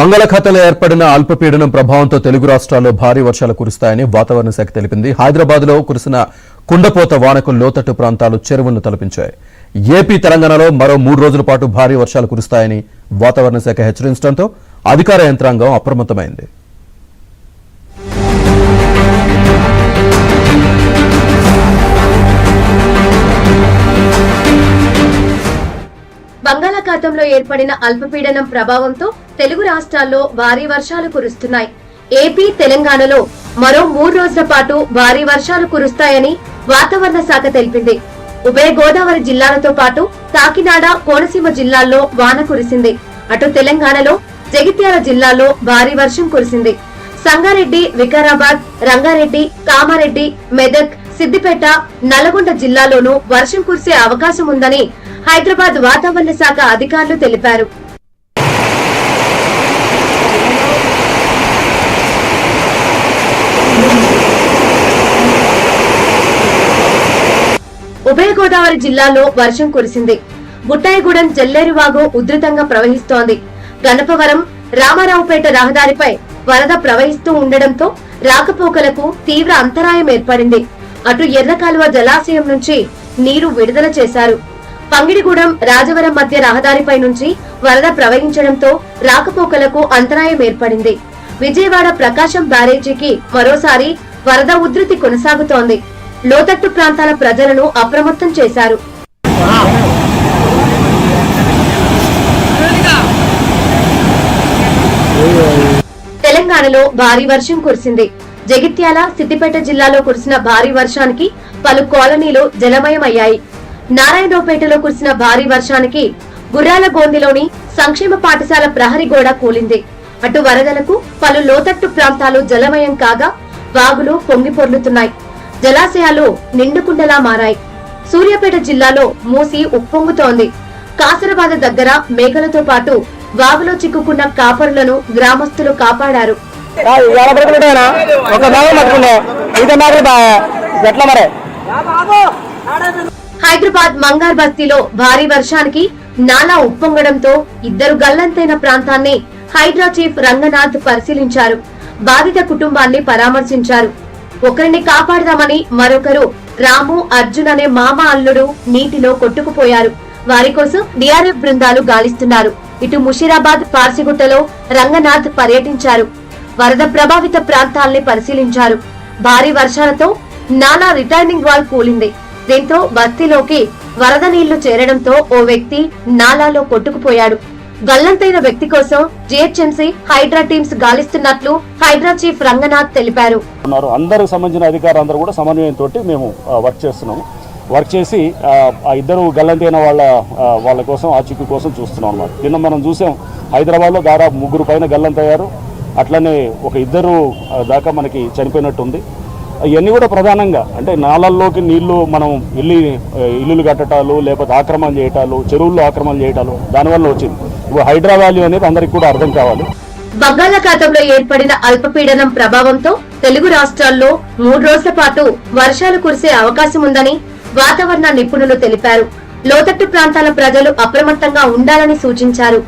బంగాళాఖాతంలో ఏర్పడిన అల్పపీడనం ప్రభావంతో తెలుగు రాష్ట్రాల్లో భారీ వర్షాలు కురుస్తాయని వాతావరణ శాఖ తెలిపింది. హైదరాబాద్లో కురిసిన కుండపోత వానకు లోతట్టు ప్రాంతాలు చెరువులను తలపించాయి. ఏపీ, తెలంగాణలో మరో 3 రోజుల పాటు భారీ వర్షాలు కురుస్తాయని వాతావరణ శాఖ హెచ్చరించడంతో అధికార యంత్రాంగం అప్రమత్తమైంది. బంగాళాఖాతంలో ఏర్పడిన అల్పపీడనం ప్రభావంతో తెలుగు రాష్ట్రాల్లో భారీ వర్షాలు కురుస్తున్నాయి. ఏపీ, తెలంగాణలో మరో 3 రోజుల పాటు భారీ వర్షాలు కురుస్తాయని వాతావరణ శాఖ తెలిపింది. ఉభయ గోదావరి జిల్లాలతో పాటు కాకినాడ, కోనసీమ జిల్లాల్లో వాన కురిసింది. అటు తెలంగాణలో జగిత్యాల జిల్లాలో భారీ వర్షం కురిసింది. సంగారెడ్డి, వికారాబాద్, రంగారెడ్డి, కామారెడ్డి, మెదక్, సిద్దిపేట, నల్గొండ జిల్లాలోనూ వర్షం కురిసే అవకాశం ఉందని హైదరాబాద్ వాతావరణ శాఖ అధికారులు తెలిపారు. ఉభయ గోదావరి జిల్లాలో వర్షం కురిసింది. బుట్టాయిగూడెం జల్లేరువాగు ఉధృతంగా ప్రవహిస్తోంది. గణపవరం, రామారావుపేట రహదారిపై వరద ప్రవహిస్తూ ఉండడంతో రాకపోకలకు తీవ్ర అంతరాయం ఏర్పడింది. అటు ఎర్రకాలువ జలాశయం నుంచి నీరు విడుదల చేశారు. పంగిడిగూడెం, రాజవరం మధ్య రహదారిపై నుంచి వరద ప్రవహించడంతో రాకపోకలకు అంతరాయం ఏర్పడింది. విజయవాడ ప్రకాశం బ్యారేజీకి మరోసారి వరద ఉధృతి కొనసాగుతోంది. లోతట్టు ప్రాంతాల ప్రజలను అప్రమత్తం చేశారు. తెలంగాణలో భారీ వర్షం కురిసింది. జగిత్యాల, సిద్దిపేట జిల్లాలో కురిసిన భారీ వర్షానికి పలు కాలనీలు జలమయమయ్యాయి. నారాయణరావుపేటలో కురిసిన భారీ వర్షానికి గుర్రాలగోందిలోని సంక్షేమ పాఠశాల ప్రహరీ గోడ కూలింది. అటు వరదలకు పలు లోతట్టు ప్రాంతాలు జలమయం కాగా వాగులు పొంగి పొర్లుతున్నాయి. జలాశయాలు నిండుకుండలా మారాయి. సూర్యాపేట జిల్లాలో మూసి ఉప్పొంగుతోంది. కాసరబాద దగ్గర మేఘలతో పాటు వాగులో చిక్కుకున్న కాపరులను గ్రామస్తులు కాపాడారు. హైదరాబాద్ మంగార్ బస్తీలో భారీ వర్షానికి నాలా ఉప్పొంగడంతో 2 గల్లంతైన ప్రాంతాన్ని హైడ్రా చీఫ్ రంగనాథ్ పరిశీలించారు. బాధిత కుటుంబాన్ని పరామర్శించారు. ఒకరిని కాపాడదామని మరొకరు రాము, అర్జున్ అనే మామ అల్లుడు నీటిలో కొట్టుకుపోయారు. వారి కోసం డిఆర్ఎఫ్ బృందాలు గాలిస్తున్నారు. ఇటు ముషీరాబాద్, పార్సిగుట్టలో రంగనాథ్ పర్యటించారు. వరద ప్రభావిత ప్రాంతాల్ని పరిశీలించారు. భారీ వర్షాలతో నాలా రిటర్నింగ్ వాల్ కూలింది. దీంతో బస్తీలోకి వరద నీళ్లు చేరడంతో ఓ వ్యక్తి నాలాలో కొట్టుకుపోయాడు. గల్లంతైన వ్యక్తి కోసం జిహెచ్ఎంసీ, హైడ్రా టీమ్స్ గాలిస్తున్నట్లు హైడ్రా చీఫ్ రంగనాథ్ తెలిపారు. అందరికి సంబంధించిన అధికారులందరూ కూడా సమన్వయంతో మేము వర్క్ చేస్తున్నాము. వర్క్ చేసి ఆ 2 గల్లంతైన వాళ్ళ కోసం, ఆ చిక్కు కోసం చూస్తున్నాం అన్నమాట. నిన్న మనం చూసాం, హైదరాబాద్లో దాదాపు 3 పైన గల్లంతయ్యారు. అట్లనే ఒక 2 దాకా మనకి చనిపోయినట్టుంది. ఇవన్నీ కూడా ప్రధానంగా అంటే నాలల్లోకి నీళ్లు మనం ఇల్లులు కట్టడాలు, లేకపోతే ఆక్రమణ చేయటాలు, చెరువుల్లో ఆక్రమణ చేయటాలు, దానివల్ల వచ్చింది. ఇప్పుడు హైడ్రా వ్యాలీ అనేది అందరికి కూడా అర్థం కావాలి. బంగాళాఖాతంలో ఏర్పడిన అల్పపీడనం ప్రభావంతో తెలుగు రాష్ట్రాల్లో 3 రోజుల పాటు వర్షాలు కురిసే అవకాశం ఉందని వాతావరణ నిపుణులు తెలిపారు. లోతట్టు ప్రాంతాల ప్రజలు అప్రమత్తంగా ఉండాలని సూచించారు.